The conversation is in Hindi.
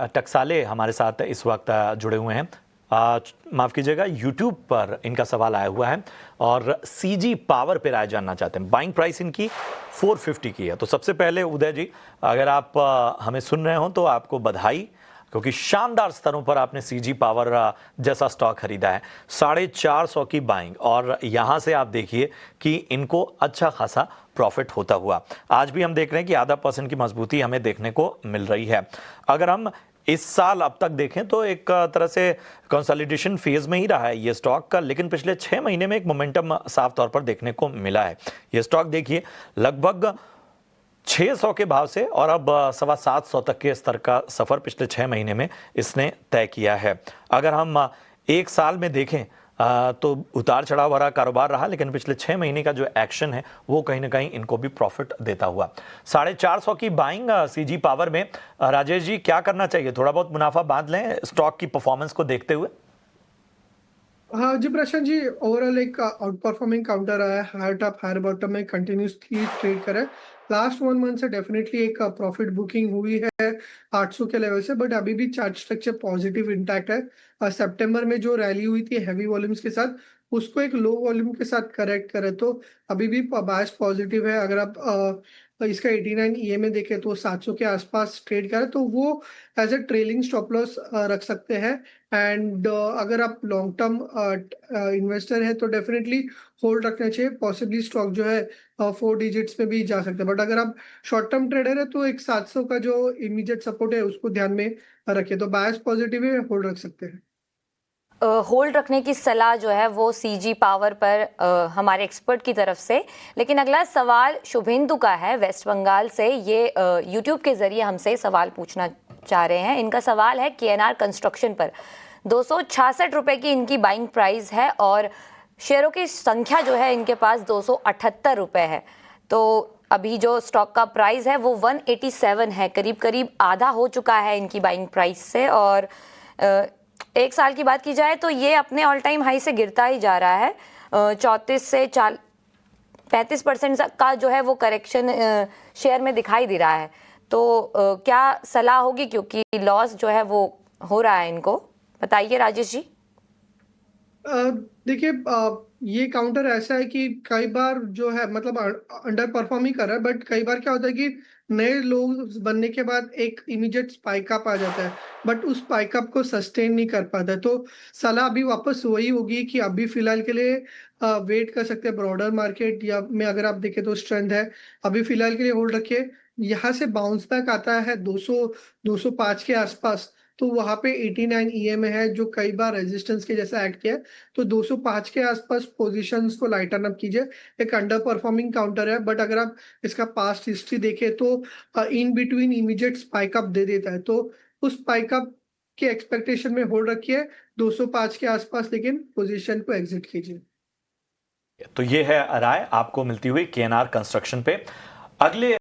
टकसाले हमारे साथ इस वक्त जुड़े हुए हैं। माफ़ कीजिएगा, यूट्यूब पर इनका सवाल आया हुआ है और सीजी पावर पे राय जानना चाहते हैं। बाइंग प्राइस इनकी 450 की है। तो सबसे पहले उदय जी, अगर आप हमें सुन रहे हो तो आपको बधाई, क्योंकि शानदार स्तरों पर आपने सीजी पावर जैसा स्टॉक खरीदा है। 450 की बाइंग, और यहां से आप देखिए कि इनको अच्छा खासा प्रॉफिट होता हुआ आज भी हम देख रहे हैं कि आधा % की मजबूती हमें देखने को मिल रही है। अगर हम इस साल अब तक देखें तो एक तरह से कंसोलिडेशन फेज में ही रहा है ये स्टॉक का, लेकिन पिछले 6 महीने में एक मोमेंटम साफ तौर पर देखने को मिला है। ये स्टॉक देखिए लगभग 600 के भाव से और अब 750 तक के स्तर का सफर पिछले 6 महीने में इसने तय किया है। अगर हम एक साल में देखें तो उतार चढ़ाव भरा कारोबार रहा, लेकिन पिछले 6 महीने का जो एक्शन है वो कहीं ना कहीं इनको भी प्रॉफिट देता हुआ। 450 की बाइंग सीजी पावर में राजेश जी क्या करना चाहिए? थोड़ा बहुत मुनाफा बांध लें स्टॉक की परफॉर्मेंस को देखते हुए। हाँ जी प्रशांत जी, ओवरऑल एक आउट परफॉर्मिंग काउंटर आया है। हायर टॉप हायर बॉटम में कंटिन्यूसली ट्रेड करे। लास्ट 1 मंथ से डेफिनेटली एक प्रॉफिट बुकिंग हुई है 800 के लेवल से, बट अभी भी चार्ट स्ट्रक्चर पॉजिटिव इंटैक्ट है। सितंबर में जो रैली हुई थी हैवी वॉल्यूम्स के साथ, उसको एक लो वॉल्यूम के साथ करेक्ट करे तो अभी भी बायस पॉजिटिव है। अगर आप इसका 89 ईएमए देखें तो 700 के आसपास ट्रेड करे तो वो as a trailing stop loss रख सकते हैं। एंड अगर आप लॉन्ग टर्म इन्वेस्टर है तो डेफिनेटली होल्ड रखना चाहिए। पॉसिबली स्टॉक जो है 4 डिजिट्स में भी जा सकते हैं, बट अगर आप शॉर्ट टर्म ट्रेडर है तो एक 700 का जो इमीडिएट सपोर्ट है उसको ध्यान में रखिए। तो बायस पॉजिटिव है, होल्ड रख सकते हैं। होल्ड रखने की सलाह जो है वो सीजी पावर पर हमारे एक्सपर्ट की तरफ से। लेकिन अगला सवाल शुभेंदु का है वेस्ट बंगाल से। ये यूट्यूब के जरिए हमसे सवाल पूछना चाह रहे हैं। इनका सवाल है केएनआर कंस्ट्रक्शन पर। 266 रुपए की इनकी बाइंग प्राइस है और शेयरों की संख्या जो है इनके पास 278 रुपए है। तो अभी जो स्टॉक का प्राइस है वो 187 है, करीब करीब आधा हो चुका है इनकी बाइंग प्राइस से। और एक साल की बात की जाए तो ये अपने ऑल टाइम हाई से गिरता ही जा रहा है। 34 से 35% का जो है वो करेक्शन शेयर में दिखाई दे रहा है। तो क्या सलाह होगी, क्योंकि लॉस जो है वो हो रहा है इनको? बताइए राजेश जी। देखिए, ये काउंटर ऐसा है कि कई बार जो है मतलब अंडर परफॉर्म ही कर रहा है, बट कई बार क्या होता है कि नए लोग बनने के बाद एक इमीडिएट स्पाइक अप आ जाता है, बट उस स्पाइक अप को सस्टेन नहीं कर पाता। तो सलाह अभी वापस वही होगी कि अभी फिलहाल के लिए वेट कर सकते हैं। ब्रॉडर मार्केट या में अगर आप देखें तो स्ट्रेंथ है, अभी फिलहाल के लिए होल्ड रखिए। यहाँ से बाउंस बैक आता है 200 205 के आसपास, तो वहां पे 89 ईएमए है जो कई बार रेजिस्टेंस के जैसा एक्ट किया है। तो 205 के आसपास पोजीशंस को लाइटन अप कीजिए। एक अंडर परफॉर्मिंग काउंटर है, बट अगर आप इसका पास्ट हिस्ट्री देखें तो in between immediate spike up दे देता है। तो उस स्पाइक अप के एक्सपेक्टेशन में होल्ड रखिए 205 के आसपास, लेकिन पोजीशन को एग्जिट कीजिए। तो ये है राय आपको मिलती हुई केएनआर कंस्ट्रक्शन पे। अगले